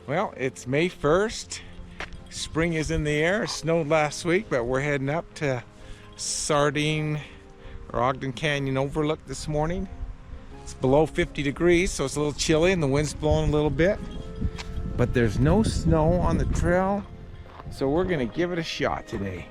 Well, it's May 1st. Spring is in the air. It snowed last week, but we're heading up to Sardine or Ogden Canyon Overlook this morning. It's below 50 degrees, so it's a little chilly and the wind's blowing a little bit. But there's no snow on the trail, so we're gonna give it a shot today.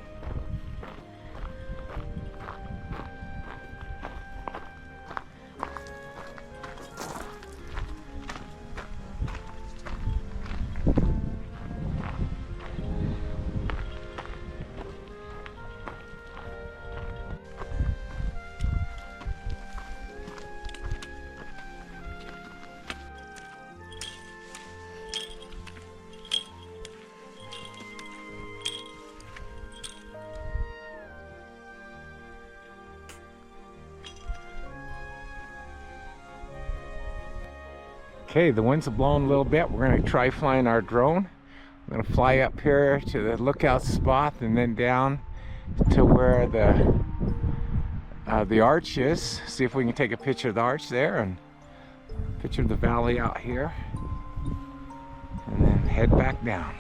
Okay, the winds have blown a little bit. We're going to try flying our drone. I'm going to fly up here to the lookout spot and then down to where the arch is. See if we can take a picture of the arch there and picture the valley out here. And then head back down.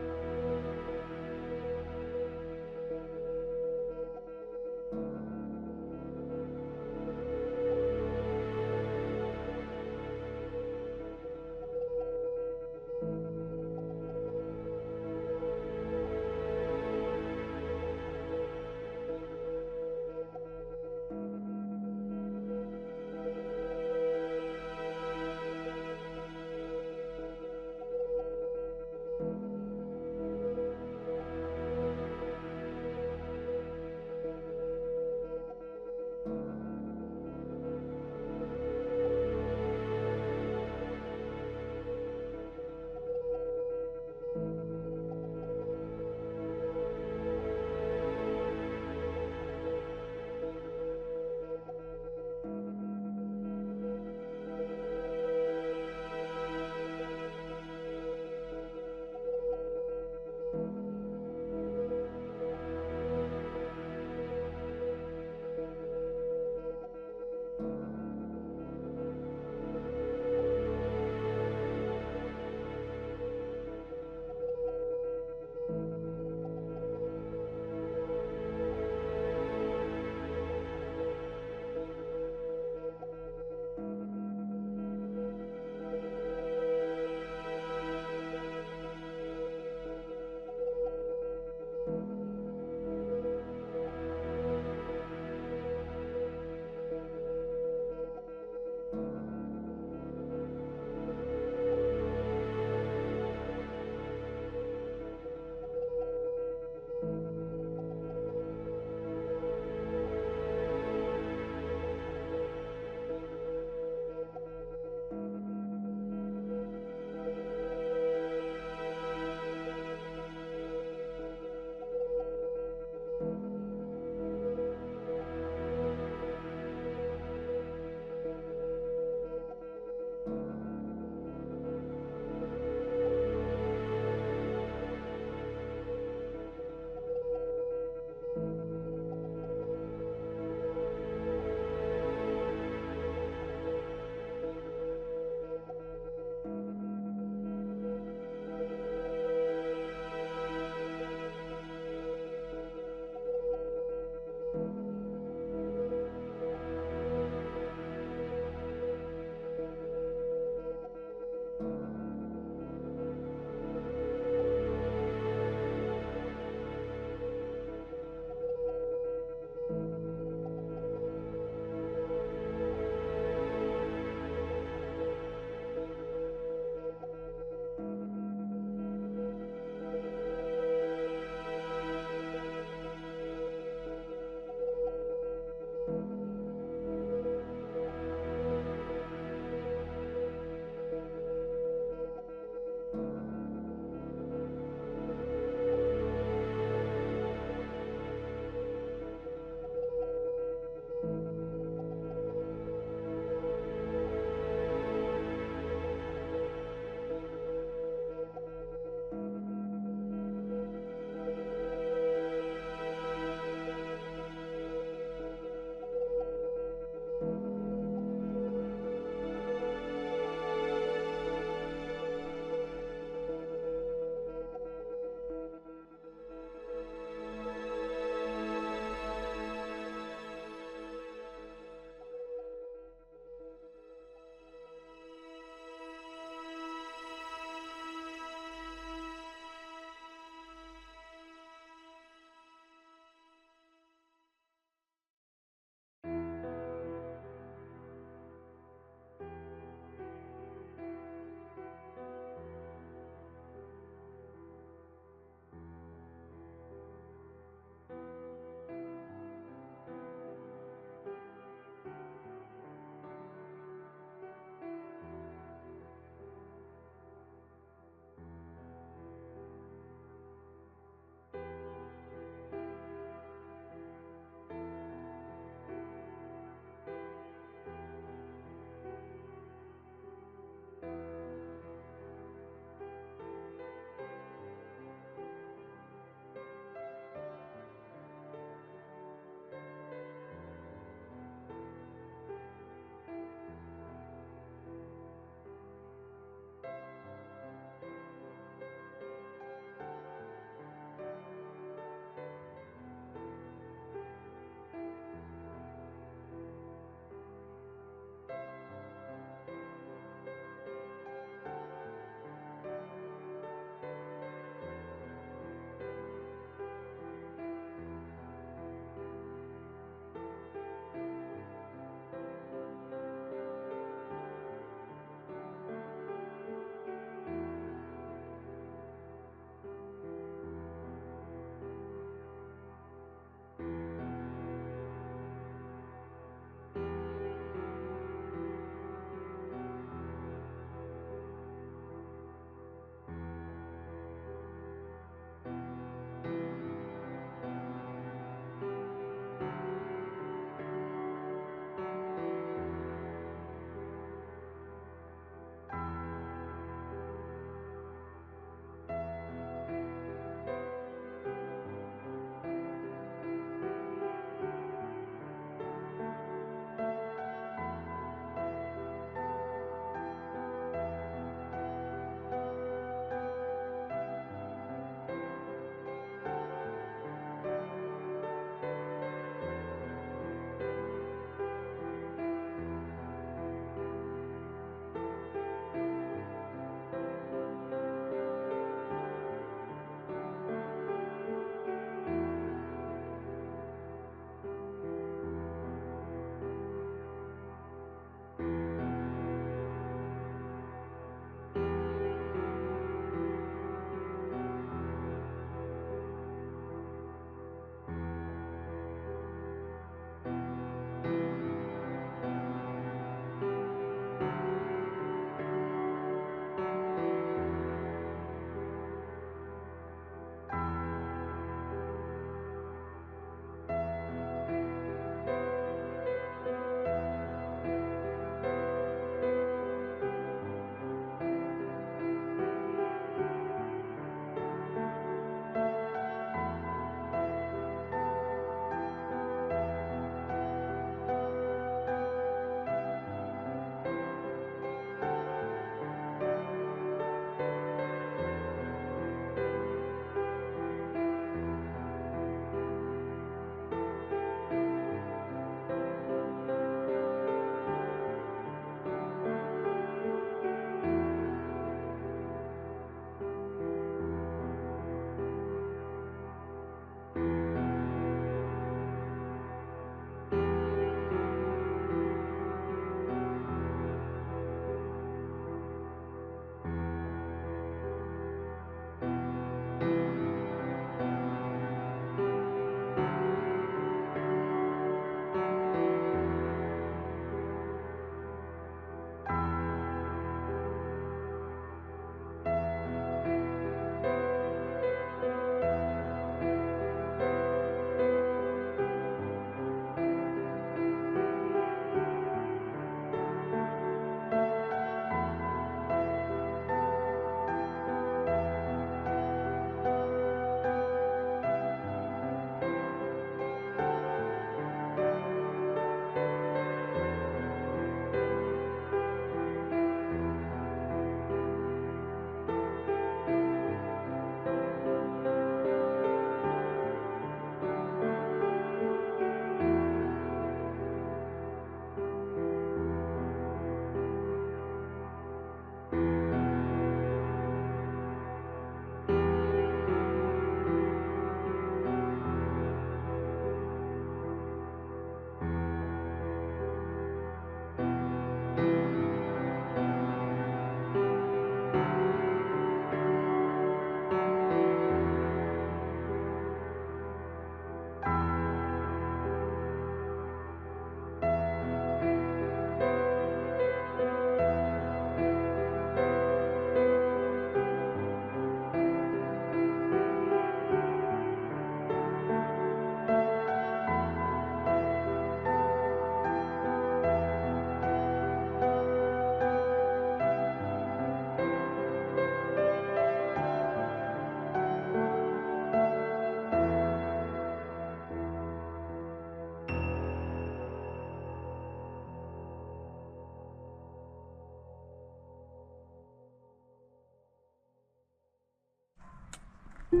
All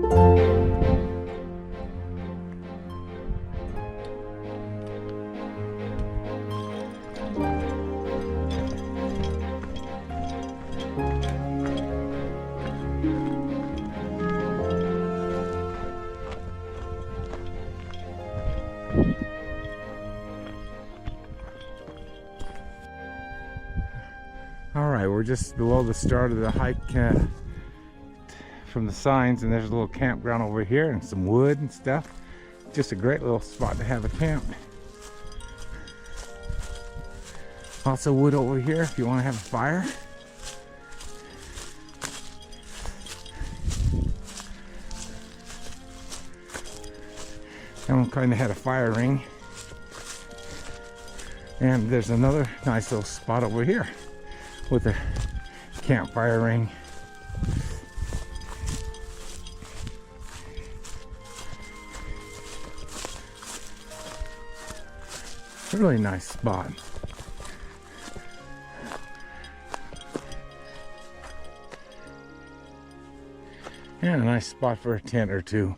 right, we're just below the start of the hike from the signs, and there's a little campground over here and some wood and stuff. Just a great little spot to have a camp. Lots of wood over here if you want to have a fire. That one kind of had a fire ring. And there's another nice little spot over here with a campfire ring. Really nice spot. And a nice spot for a tent or two.